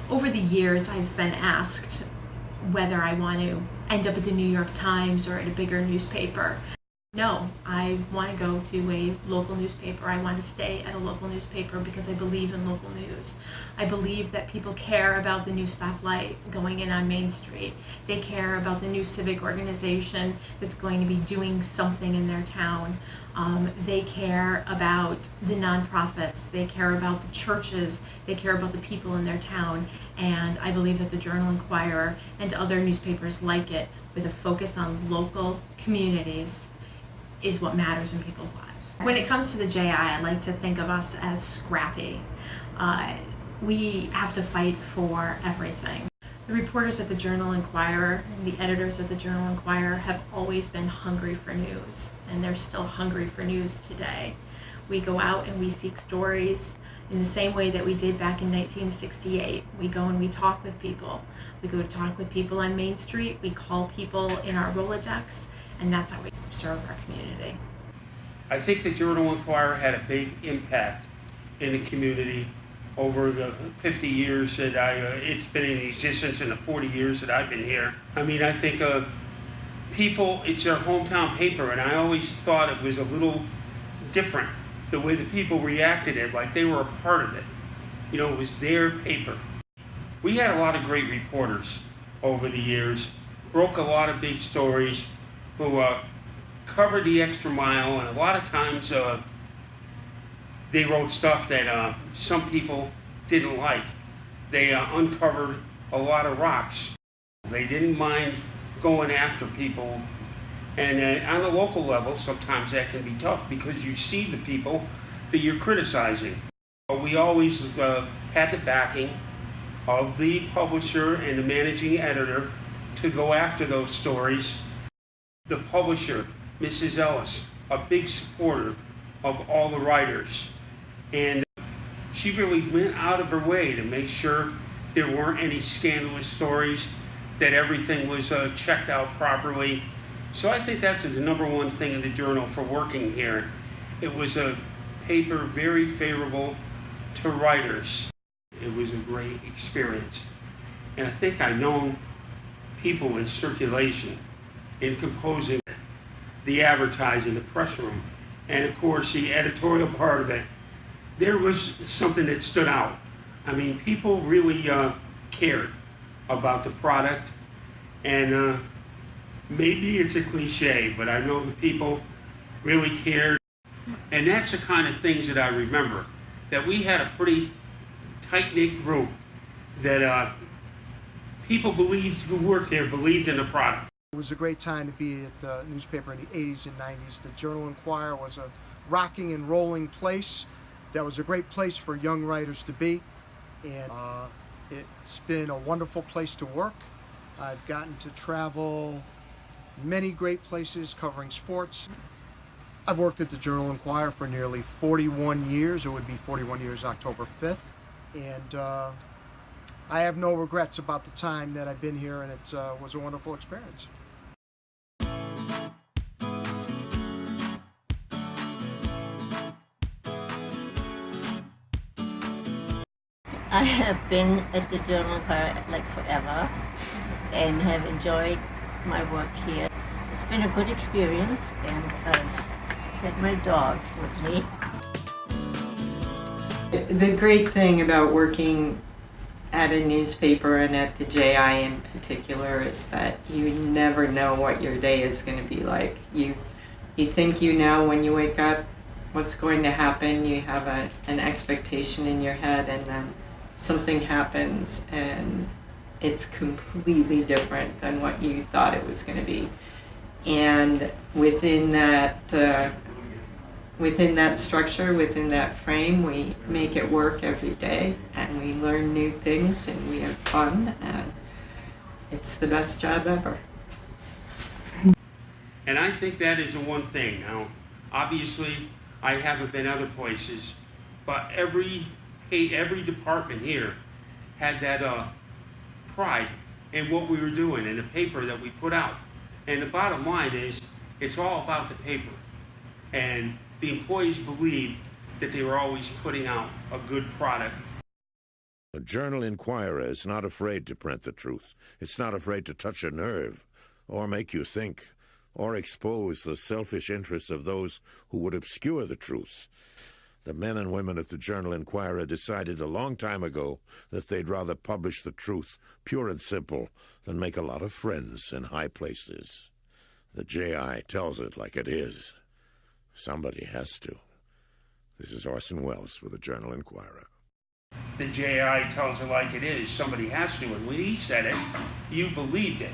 Over the years, I've been asked whether I want to end up at the New York Times or at a bigger newspaper. No, I want to go to a local newspaper. I want to stay at a local newspaper because I believe in local news. I believe that people care about the new stoplight going in on Main Street. They care about the new civic organization that's going to be doing something in their town. They care about the nonprofits. They care about the churches. They care about the people in their town. And I believe that the Journal Inquirer and other newspapers like it, with a focus on local communities, is what matters in people's lives. When it comes to the JI, I like to think of us as scrappy. We have to fight for everything. The reporters at the Journal Inquirer and the editors of the Journal Inquirer have always been hungry for news, and they're still hungry for news today. We go out and we seek stories in the same way that we did back in 1968. We go and we talk with people. We go to talk with people on Main Street. We call people in our Rolodex, and that's how we serve our community. I think the Journal Inquirer had a big impact in the community over the 50 years that it's been in existence, and the 40 years that I've been here. I mean, I think people, it's their hometown paper, and I always thought it was a little different, the way the people reacted it, like they were a part of it. You know, it was their paper. We had a lot of great reporters over the years, broke a lot of big stories, who covered the extra mile, and a lot of times they wrote stuff that some people didn't like. They uncovered a lot of rocks. They didn't mind going after people, and on a local level, sometimes that can be tough because you see the people that you're criticizing. We always had the backing of the publisher and the managing editor to go after those stories. The publisher, Mrs. Ellis, a big supporter of all the writers, and she really went out of her way to make sure there weren't any scandalous stories, that everything was checked out properly. So I think that's the number one thing in the Journal for working here. It was a paper very favorable to writers. It was a great experience. And I think I've known people in circulation, in composing the advertising, the press room, and of course the editorial part of it. There was something that stood out. I mean, people really cared about the product, and maybe it's a cliche, but I know the people really cared. And that's the kind of things that I remember, that we had a pretty tight-knit group, that people who worked there believed in the product. It was a great time to be at the newspaper in the 80s and 90s. The Journal Inquirer was a rocking and rolling place. That was a great place for young writers to be, and it's been a wonderful place to work. I've gotten to travel many great places covering sports. I've worked at the Journal Inquirer for nearly 41 years. It would be 41 years October 5th, and I have no regrets about the time that I've been here, and it was a wonderful experience. I have been at the Journal Inquirer like forever and have enjoyed my work here. It's been a good experience, and I've had my dogs with me. The great thing about working at a newspaper and at the JI in particular is that you never know what your day is going to be like. You think you know when you wake up what's going to happen. You have an expectation in your head, and then something happens and it's completely different than what you thought it was going to be. And within that structure, within that frame, we make it work every day, and we learn new things, and we have fun, and it's the best job ever. And I think that is the one thing. Now, obviously, I haven't been other places, but every department here had that pride in what we were doing and the paper that we put out. And the bottom line is, it's all about the paper. And the employees believed that they were always putting out a good product. The Journal Inquirer is not afraid to print the truth. It's not afraid to touch a nerve, or make you think, or expose the selfish interests of those who would obscure the truth. The men and women at the Journal Inquirer decided a long time ago that they'd rather publish the truth, pure and simple, than make a lot of friends in high places. The JI tells it like it is. Somebody has to. This is Orson Welles with the Journal Inquirer. The JI tells it like it is. Somebody has to. And when he said it, you believed it.